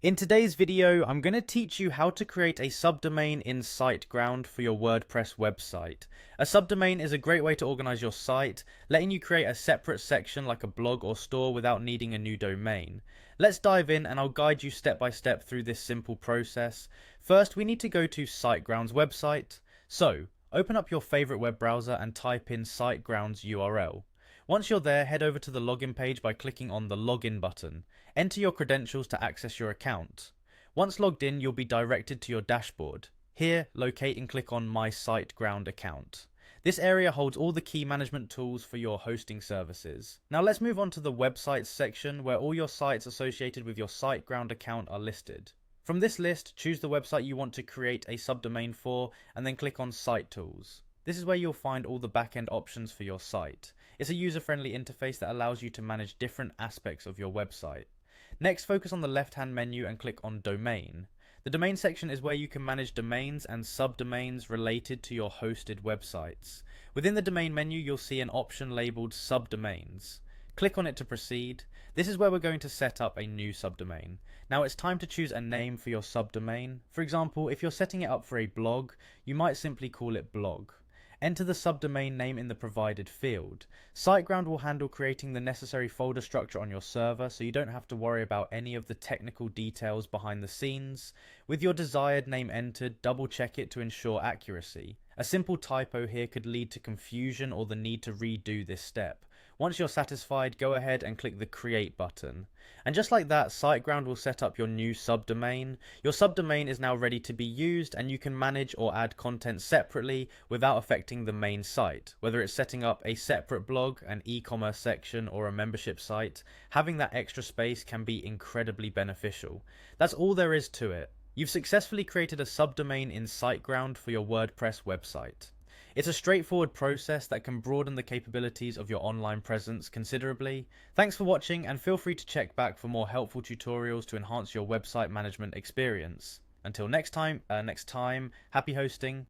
In today's video, I'm going to teach you how to create a subdomain in Siteground for your WordPress website. A subdomain is a great way to organize your site, letting you create a separate section like a blog or store without needing a new domain. Let's dive in and I'll guide you step by step through this simple process. First, we need to go to Siteground's website. So, open up your favorite web browser and type in Siteground's URL. Once you're there, head over to the login page by clicking on the login button. Enter your credentials to access your account. Once logged in, you'll be directed to your dashboard. Here, locate and click on My Siteground account. This area holds all the key management tools for your hosting services. Now let's move on to the websites section where all your sites associated with your Siteground account are listed. From this list, choose the website you want to create a subdomain for and then click on Site Tools. This is where you'll find all the backend options for your site. It's a user-friendly interface that allows you to manage different aspects of your website. Next, focus on the left-hand menu and click on Domain. The Domain section is where you can manage domains and subdomains related to your hosted websites. Within the Domain menu, you'll see an option labeled Subdomains. Click on it to proceed. This is where we're going to set up a new subdomain. Now it's time to choose a name for your subdomain. For example, if you're setting it up for a blog, you might simply call it blog. Enter the subdomain name in the provided field. Siteground will handle creating the necessary folder structure on your server so you don't have to worry about any of the technical details behind the scenes. With your desired name entered, double check it to ensure accuracy. A simple typo here could lead to confusion or the need to redo this step. Once you're satisfied, go ahead and click the Create button. And just like that, Siteground will set up your new subdomain. Your subdomain is now ready to be used and you can manage or add content separately without affecting the main site. Whether it's setting up a separate blog, an e-commerce section, or a membership site, having that extra space can be incredibly beneficial. That's all there is to it. You've successfully created a subdomain in Siteground for your WordPress website. It's a straightforward process that can broaden the capabilities of your online presence considerably. Thanks for watching and feel free to check back for more helpful tutorials to enhance your website management experience. Until next time, happy hosting.